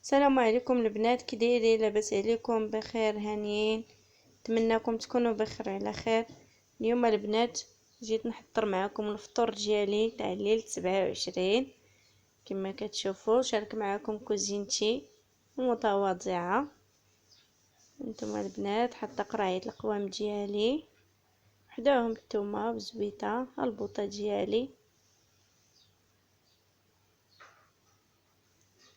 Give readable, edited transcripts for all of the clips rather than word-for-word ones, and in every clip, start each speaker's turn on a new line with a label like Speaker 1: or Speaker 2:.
Speaker 1: السلام عليكم البنات، كي دايرين؟ لاباس عليكم؟ بخير هانيين؟ نتمنىكم تكونوا بخير على خير. اليوم البنات جيت نحضر معكم الفطور ديالي تاع ليله 27. كما كتشوفوا شارك معكم كوزينتي المتواضعه. انتم البنات حاطه قرعه القوام ديالي، وحداهم الثومه بزويته، البوطه ديالي،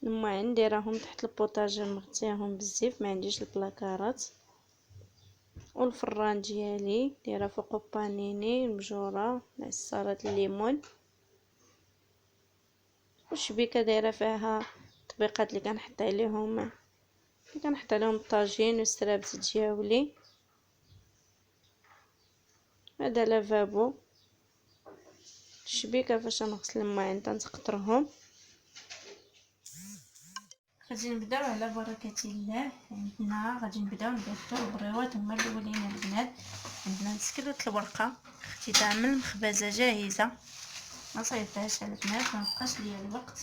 Speaker 1: لما عندي راهم تحت البوطاجه مغطياهم بالزيت، ما عنديش البلاكارات. والفران ديالي دايره فوقو بانيني مبجوره مع السلطه الليمون، والشبيكه دايره فيها الطبيقات اللي كنحط عليهم الطاجين والسرابت ديالي. هذا لافابو، الشبيكه فاش نغسل الماعن تنقطرهم. غادي نبداو على بركه الله. عندنا غادي نبداو نبدلو البريوات هما الاولين البنات. عندنا مسكرة الورقه، اختتام المخبزه جاهزه، ما صايبتهاش البنات ما بقاش ليا الوقت.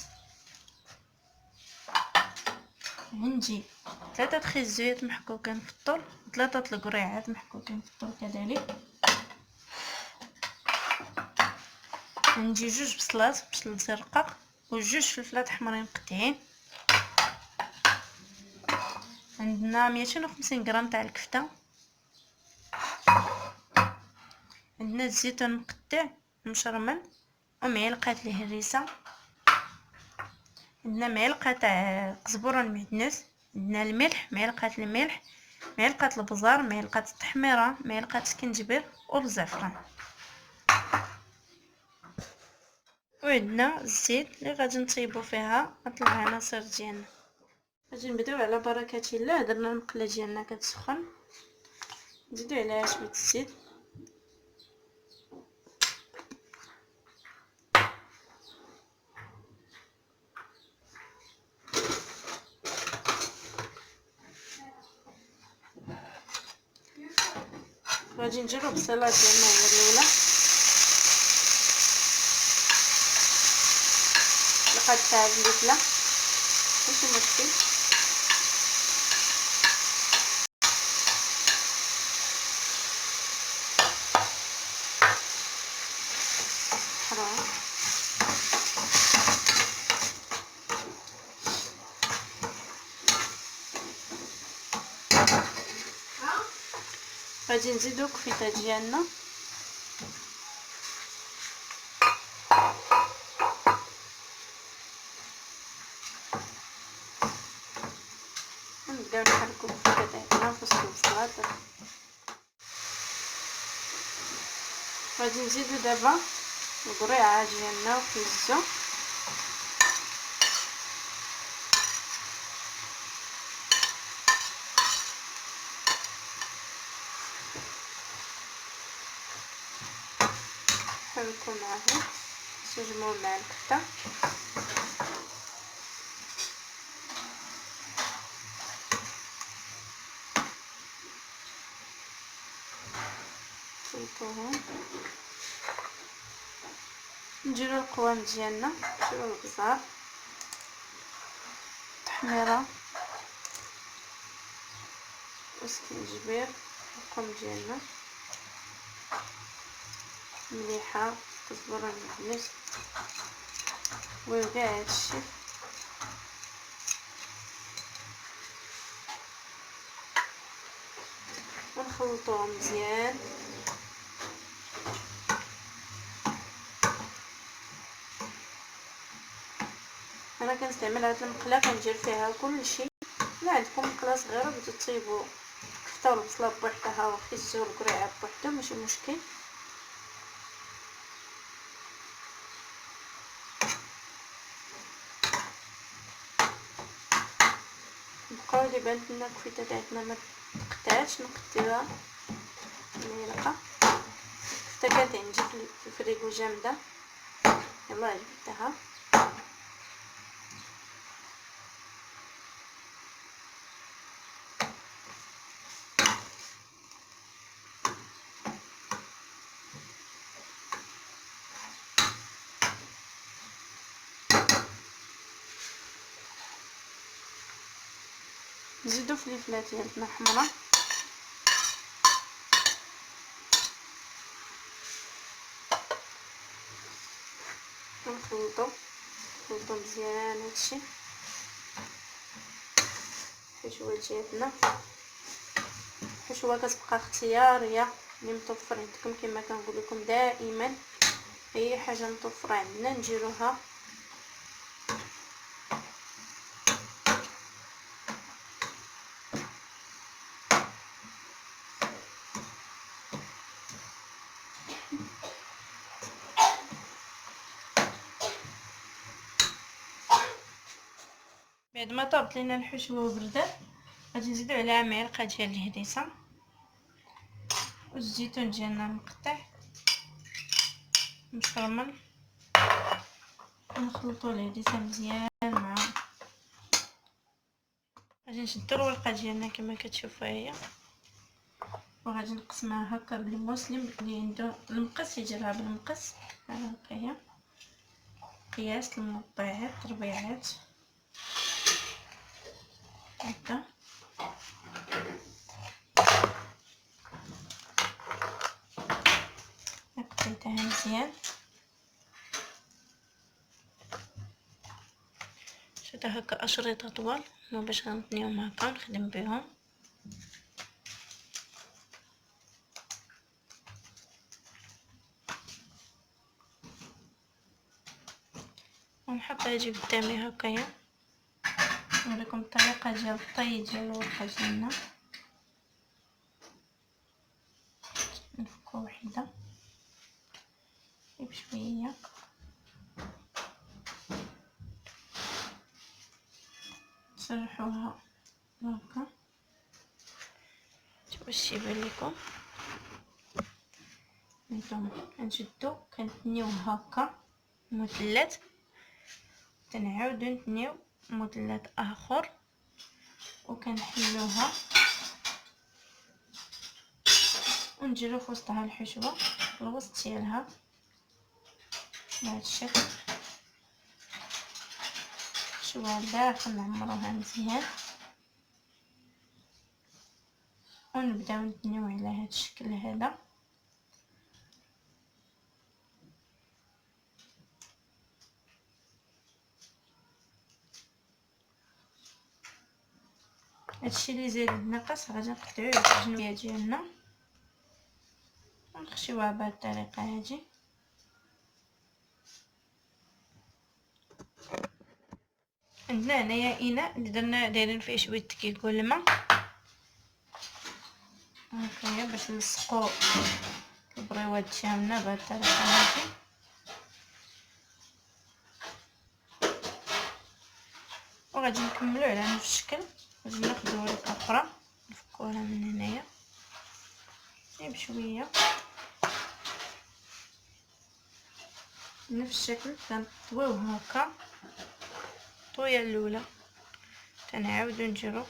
Speaker 1: عندي 3 خيزويات محكوكين في الطول، 3 القريعات محكوكين في الطول كذلك. عندي 2 بصلات، بصل زرقاء و2 فلفلات حمرين مقطعين. عندنا 250 غرام تاع الكفته. عندنا الزيتون مقطع مشرمل ومعلقه الهريسه. عندنا معلقه تاع قزبره المعدنوس. عندنا الملح، معلقه الملح، معلقه البزار، معلقه التحميره، معلقه السكنجبير والزعفران. وعندنا الزيت اللي غادي نطيبوا فيها هاد العناصر ديالنا. غادي نبداو على بركه الله. درنا المقله ديالنا كتسخن، نزيدو عليها شويه الزيت، غادي نديرو البصله ديالنا هي الاولى. لقات تاع الفلفله ماشي مشكل. حرام غادي نزيدو الكفته ديالنا، ونبداو نحركو الكفته تاعنا في وسط البصلات. غادي نزيدو دابا القريعه ديالنا وخيزو، نحركو معاهم نسجمو مع الكفته. نخلطوهم، نديرو القوام ديالنا، نديرو البزار، التحميره والسكنجبير، القوام ديالنا، مليحه، كزبره المعدنوس وكاع هادشي. ونخلطوهم مزيان. انا كنستعمل هاد المقله كندير فيها كلشي. الا عندكم مقله صغيره بغيتو طيبوا الكفته والبصله بوحدها وخيزو القريعه بوحدو ماشي مشكل. بقاو لي بانت لنا الكفته تاعتنا ما تقطعاتش، نقديوها المعلقه. الكفته كانت عندي في الفريغو جامده، يلا جبدتها. نزيدو فلفلات ديالنا حمراء ونخلطو مزيان هادشي الحشوه ديالنا. الحشوه كتبقى اختياريه اللي متوفر عندكم، كما كنقول لكم دائما اي حاجه متوفره عندنا نديروها. بعد ما طابت لينا الحشوه وبردات غادي نزيدو عليها معلقه ديال الهريسه والزيتون ديالنا مقطع مشرمل، ونخلطو الهريسه مزيان مع غادي نشدو الورقه ديالنا كما كتشوفوا هي، وغادي نقسمها هكا بالمسلم اللي عنده المقص يجرها بالمقص. هكا هي قياس المربعات ربيعات هكا. قطعتها مزيان شدها هكا اشرطه طوال باش غنتنيهم هكا ونخدم بهم. ونحط هادي قدامي هكايا نوريكم الطريقه ديال الطي ديال الورقه ديالنا. نفكو وحده بشويه نسرحوها هكا باش يبان لكم. نتوما كنشدو كنتنيو هكا مثلث، تنعاودو نتنيو مثلث اخر وكنحلوها ونديرو في وسطها الحشوه في الوسط ديالها بهذا الشكل. الحشوه لداخل نعمروها مزيان ونبداو نتنيو على هذا الشكل هذا. هادشي اللي زايد ناقص غادي نقطعوه على الجنوبيه ديالنا ونخشيوها بهذه الطريقه هادي. عندنا هنايا اناء اللي درنا دايرين فيه شويه دقيق والماء هكايا باش نلصقو البريوات ديالنا بهذه الطريقه هادي. وغادي نكملو على نفس الشكل. غادي ناخدو ورقه اخرى نفكوها من هنايا بشويه بنفس الشكل. كنطويوه هكا الطويه الاولى تنعاودو نديرو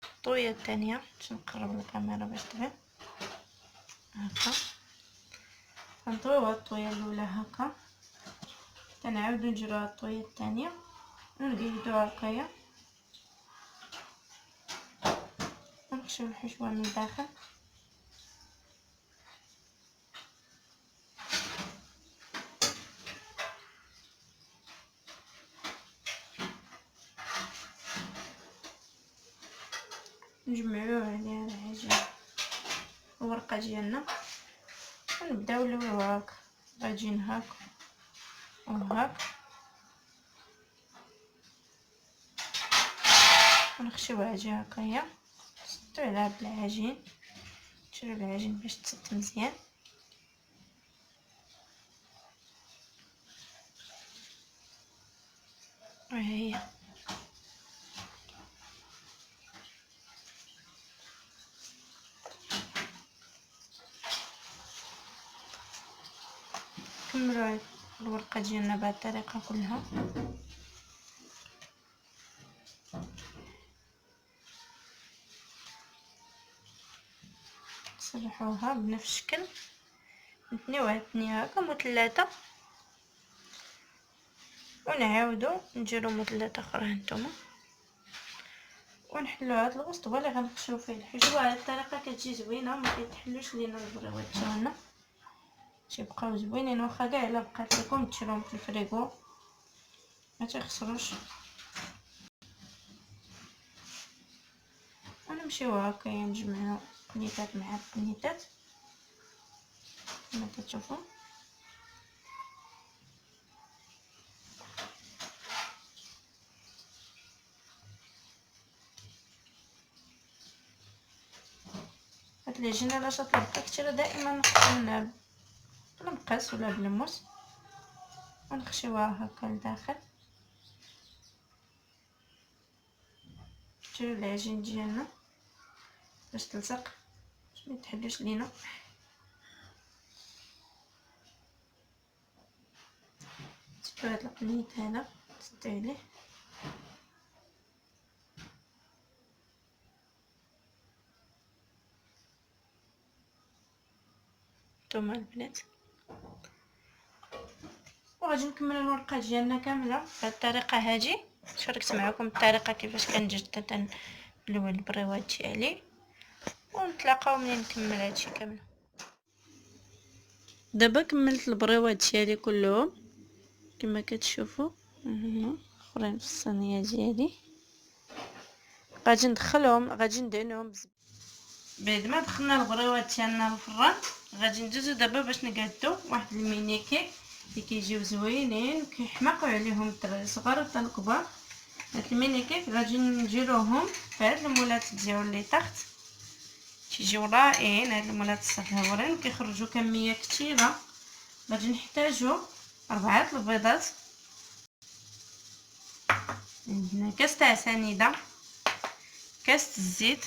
Speaker 1: الطويه الثانيه باش نقرب الكاميرا باش تبان هكا. كنطويوها الطويه الاولى هكا تنعاودو نديروها الطويه الثانيه ونقيدوها هكايا ونخشيو الحشوه من الداخل. نجمعوه عليها العجين الورقه ديالنا ونبداو نلويو هكا العجين هاك وهاك ونخشيوها جهه هكايا. نسدو على هاد العجين نشيلو العجين باش تسد مزيان. وهي نكملو الورقه ديالنا بهذه الطريقه كلها. نصلحوها بنفس الشكل نتنيوها تنيه هكا مثلثه ونعاودو نديرو مثلثه اخرى هانتوما ونحلو هاد الوسط هو اللي غنقشرو فيه الحشوه. هاد الطريقه كتجي زوينه وما كيتحلوش لينا البريوات تاعنا، تيبقاو زوينين. واخا كاع الا بقات لكم تشروهم في الفريغو ما تيخسروش. ونمشيو هكايا نجمعو بنيتات مع بنيتات كما كتشوفوا. هاد العجينه لا تطلع كثيره دائما نقسم بالمقص ولا بالموس ونخشيوها هكا لداخل. نشيلو العجين ديالنا باش تلصق باش ما يتحلوش لينا. تشوفوا هاد القنيت هذا تسدو عليه نتوما البنات. وغادي نكمل الورقه ديالنا كامله بهاد الطريقه هادي. شاركت معكم الطريقه كيفاش كنجد البريوات ديالي، ونتلاقاو ملي نكمل هادشي كامل. دابا كملت البريوات ديالي كلهم كما كتشوفوا. هنا اخرين في الصينيه ديالي غادي ندخلهم، غادي ندهنهم بعد ما دخلنا البريوات ديالنا للفران. غادي ندوزو دابا باش نقادو واحد الميني كيك اللي كيجيو زوينين وكيحماقوا عليهم الدراري الصغار حتى الكبار. هاد الميني كيك غادي نديروهم في هاد المولات ديال لي طاخت، تيجيو رائعين. هاد المولات الصغيورين كيخرجوا كميه كثيره. غادي نحتاجو 4 البيضات، عندنا كاس تاع سنيده، كاس الزيت،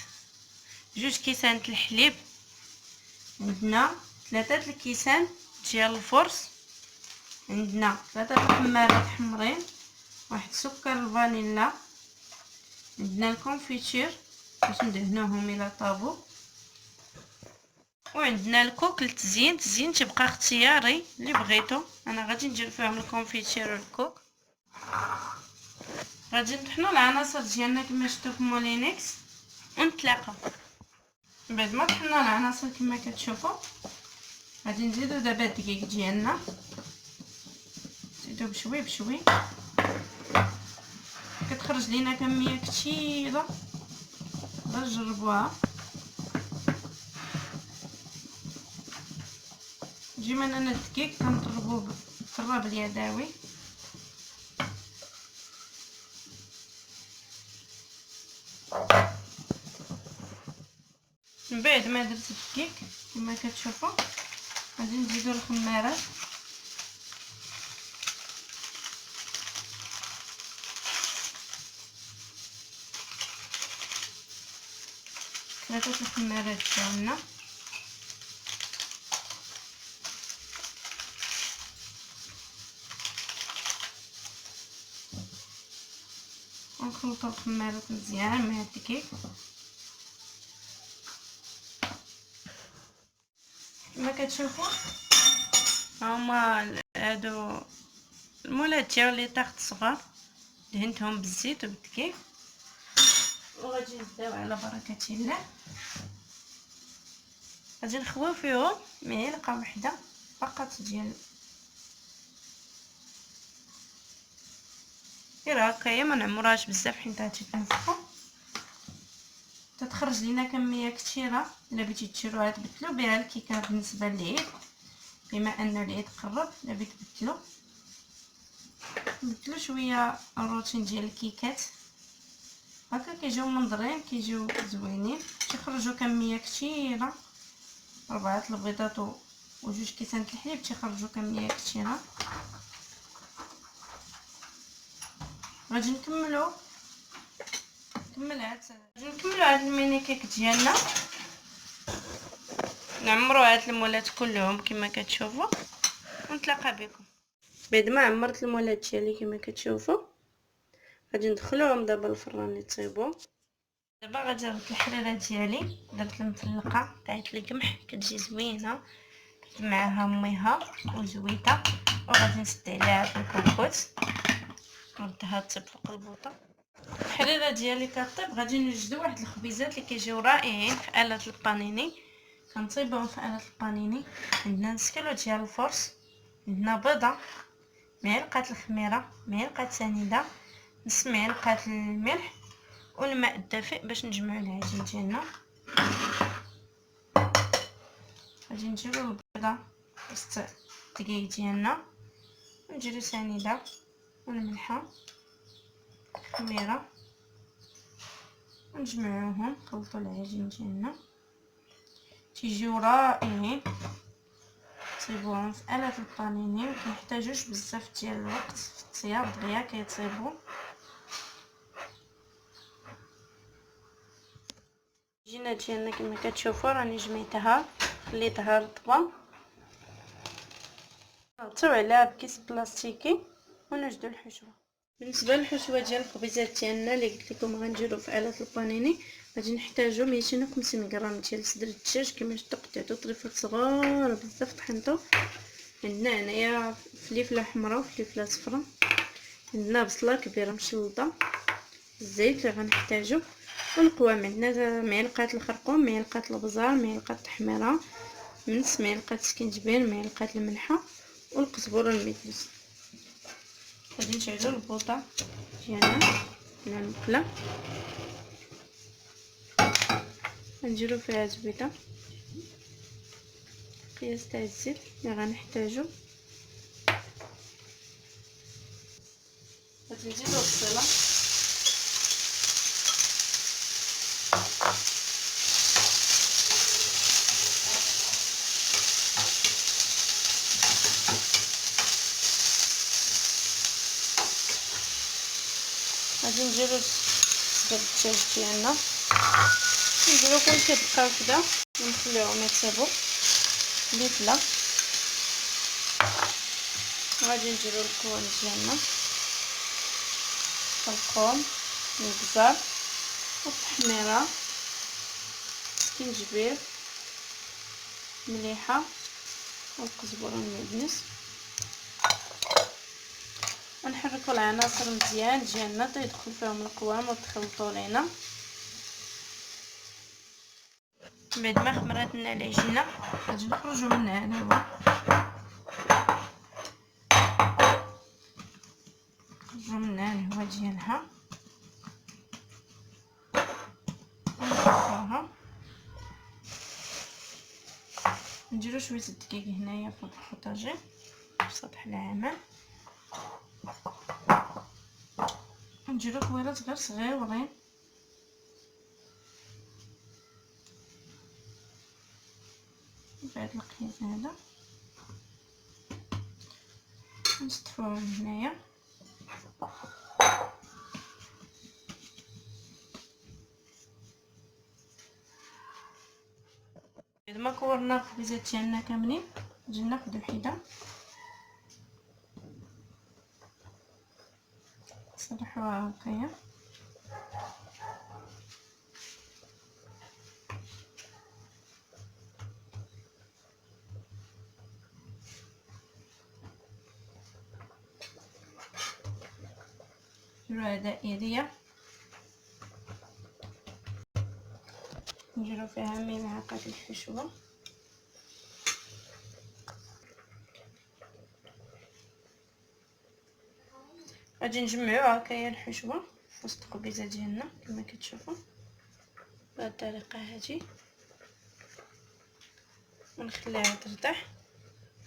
Speaker 1: 2 كيسان الحليب، عندنا 3 الكيسان ديال الفرص، عندنا 3 الخمارات حمرين، واحد سكر الفانيلا، عندنا الكونفيتير باش ندهنوهم الى طابو، وعندنا الكوك للتزيين. التزيين تيبقى اختياري اللي بغيتو. انا غادي ندير فيهم الكونفيتير والكوك. غادي نطحنوا العناصر ديالنا كما شفتوا في مولينكس ونتلاقاو. بعد ما طحنا العناصر كما كتشوفوا غادي نزيدو دابا الدقيق ديالنا، نزيدو بشوي بشوي. كتخرج لينا كميه كثيره، جربوها. ديما انا الدقيق كنطربوه بالطراب اليدوي. من بعد ما درت الدقيق كما كتشوفوا غادي نزيدو الخمارات، ثلاثه الخمارات ديالنا، ونخلطو الخمارات مزيان مع الدقيق. كما كتشوفوا هما هادو المولات ديال لي طاخت صغار دهنتهم بالزيت وبالدقيق. وغادي نبداو على بركه الله. غادي نخويو فيهم معلقه وحده فقط ديال غير هكايا، ما نعمرهاش بزاف حيت غادي تنفخو. تتخرج لينا كميه كثيره. الا بغيتي ديروها تبدلوا بها الكيكه بالنسبه للعيد، بما ان العيد قرب. الا بغيتي تبدلوا شويه الروتين ديال الكيكات هكا كيجيو منظرين، كيجيو زوينين، تيخرجوا كميه كثيره. 4 البيضات و2 كيسان الحليب تيخرجوا كميه كثيره. غادي نكملوا هاد الميني كيك ديالنا. نعمروا هاد المولات كلهم كما كتشوفوا ونتلاقى بكم. بعد ما عمرت المولات ديالي كما كتشوفوا غادي ندخلوهم دابا الفران يطيبوا. دابا غادي نرد الحريره ديالي، درت المفلقه تاعت القمح كتجي زوينه معها ميها وزويته. وغادي نسد عليها الكوكوت نردها تطيب فوق البوطه. الحريره ديالي كطيب، غادي نوجدوا واحد الخبيزات اللي كيجيو رائعين في آلة البانيني. كنطيبوهم في آلة البانيني. عندنا نص كيلو ديال الفرص، عندنا بيضه، معلقه الخميره، معلقه سنيده، نص معلقه الملح والماء الدافئ باش نجمعوا العجين ديالنا. غادي نديروا البيضه وسط الدقيق ديالنا، ونديروا سنيده والملحه الخميره، ونجمعوهم نخلطوا العجين ديالنا. تيجيو رائعين. طيبوهم في آلة البانيني، مكنحتاجوش بزاف ديال الوقت في الطياب، دغيا كيطيبوا. العجينه ديالنا كما كتشوفوا راني جميتها، خليتها رطبه، نغطيو عليها بكيس بلاستيكي ونوجدوا الحشوه. بالنسبه للحشوه ديال الخبيزات ديالنا اللي قلت لكم غنديروا في آلة البانيني، غادي نحتاجوا 250 غرام ديال صدر الدجاج كما شفتوا، قطعتو طريفات صغار بزاف، طحنتو. عندنا هنايا فلفله حمراء وفلفله صفراء، عندنا بصله كبيره مشلطه، الزيت اللي غنحتاجو، والقوام عندنا معلقه الخرقوم، معلقه الابزار، معلقه التحميره، نص معلقه سكنجبير، معلقه الملحه والقزبره الميدلس. غادي نشعلو البوطه ديالنا على المقله، غنديرو فيها زبيده، قياس تاع الزيت اللي غنحتاجو. غادي نزيدو البصله، غادي نديرو صدر الدجاج ديالنا، نديرو كل كيبقاو كدا ونخليوهم يطيبوا بفله. غادي نديرو القوام ديالنا، الخرقوم، البزار، التحميره، السكنجبير، مليحه والقزبره المعدنوس، ونحركوا العناصر مزيان ديالنا حتى يدخل فيهم القوام وتخلطوا لينا. بعد ما خمرات لنا العجينه غادي نخرجوا منها الهواء، نخرجوا منها الهواء ديالها ونحطوها. نديرو شويه الدقيق هنايا فوق البوطاجي في سطح العمل، نديرو كويرات غير صغيورين بهاد القياس هذا، نستفوهم هنايا. بعد ما كورنا الخبيزات ديالنا كاملين نجي ناخدو حده نصلحوها هكايا، نديروها دائريه، نديرو فيها ملعقه الحشوه، غادي نجمعو هكايا الحشوه وسط الخبيزه ديالنا كما كتشوفوا بهذه الطريقه هذه، ونخليها ترتاح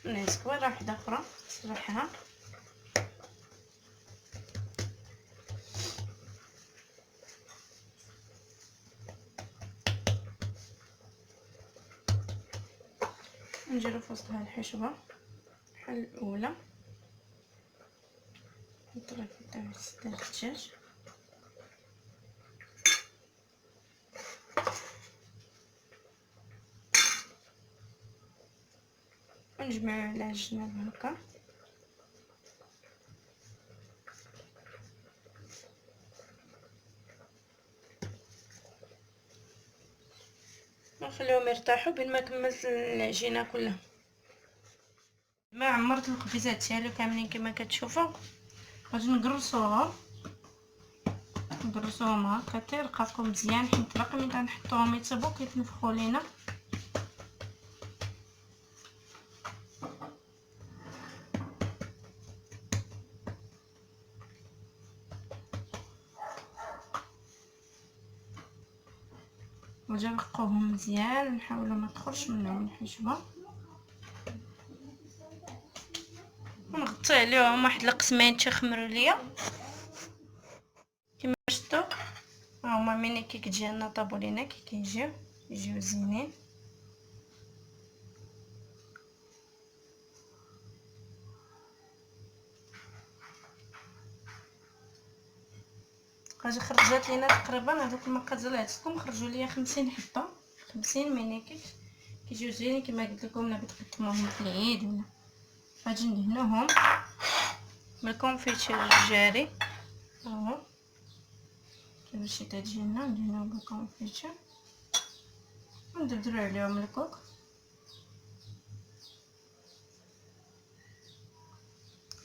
Speaker 1: ونعس كويره واحده اخرى نصلحها. نديرو في وسطها الحشوه بحال الاولى، الطريقه تاع صدر الدجاج، ونجمعو على الجناب هكا. نخليهم يرتاحوا بين ما كملت العجينه كلها. ما عمرت الخبيزات ديالي كاملين كما كتشوفوا، غادي نقرصوها ندرسوهم هكا تيرقاكم مزيان، حيت باقي ملي غنحطوهم يطيبو كيتنفخوا لينا. نجيو نرقوهم مزيان، نحاولوا ما تدخلش منهم الحشوه، ونغطي عليهم واحد القسمين تيخمروا ليا. كما شفتوا ها هما ملي كيجينا طابو لينا كيجيو زينين. حاجه خرجات لينا تقريبا هذوك المقادير اللي عطيتكم خرجوا ليا 50 حبه، 50 مينيكيك كيجيو زوينين كما قلت لكم. لا بتقدموهم في العيد ولا غادي ندهنوهم بالكونفيتير الجاري. اهو كيما شي تجينا ندهنوهم بالكونفيتير وندردرو عليهم الكوك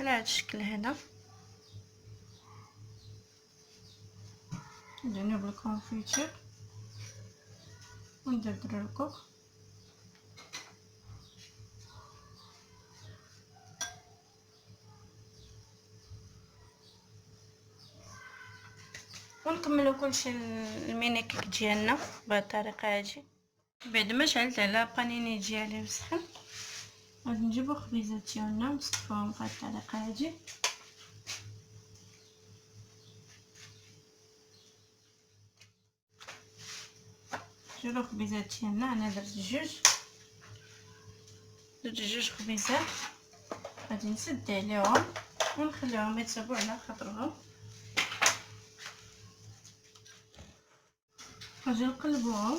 Speaker 1: على هذا الشكل هذا. ندهنو بالكونفيتير وندردرو الكوك. ونكملوا كلشي المينيكيك ديالنا بهذه الطريقه هذه. بعد ما شعلت على بانيني ديالي وسخن غادي نجيبو خبيزات ديالنا ونصفوهم بهذه الطريقه هذه. شوفوا الخبيزات ديالنا، انا درت جوج خبيزات. غادي نسد عليهم ونخليهم يتصبوا على خاطرهم. غادي نقلبوهم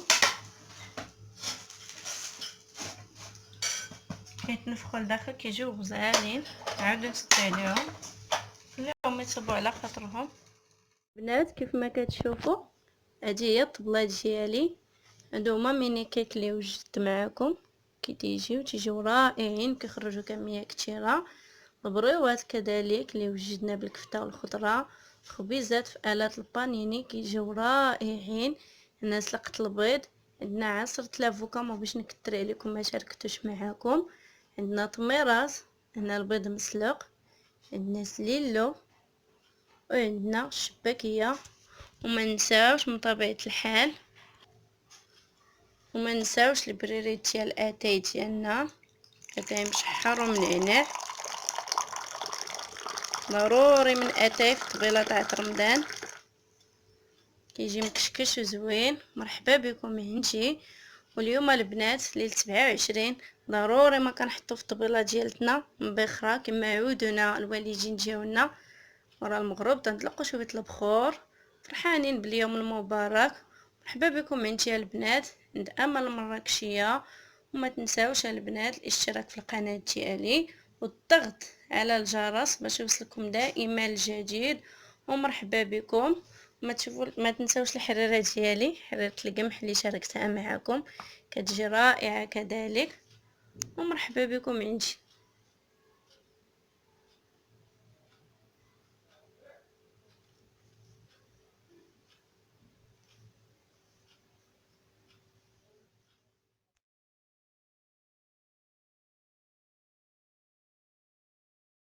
Speaker 1: كيتنفخوا لداخل كيجيو غزالين. نعاودو نسد عليهم نخليهم يتصبوا على خاطرهم. بنات كيف ما كتشوفوا هذه هي الطبله ديالي. هادو هما ميني كيك اللي وجدت معكم تيجيو رائعين، كيخرجوا كميه كثيره. البريوات كذلك اللي وجدنا بالكفته والخضره. خبيزات في آلات البانيني كيجيو رائعين. هنا سلقت البيض، عندنا عصره لافوكا ما باش نكثر عليكم ما شاركتوش معكم. عندنا طميرات، هنا البيض مسلوق، عندنا سليلو وعندنا الشباكيه. وما نساوش من طبيعه الحال وما نساوش البريري ديال اتاي ديالنا، اتاي مشحر ومنعناع. ضروري من اتاي في طبيله تاع رمضان كيجي مكشكش وزوين. مرحبا بكم عندي. واليوم البنات ليله 27 ضروري ما كنحطوا في الطبيله ديالتنا مبخره كما عودنا الوالدين ديالنا ورا المغرب تنطلقوا شويه البخور. فرحانين باليوم المبارك. مرحبا بكم عندي البنات عند امل المراكشيه. وما تنساوش البنات الاشتراك في القناه ديالي والضغط على الجرس باش يوصلكم دائما الجديد. ومرحبا بكم. ما تنساوش الحريره ديالي، حريره القمح اللي شاركتها معكم كتجي رائعه كذلك. ومرحبا بكم عندي.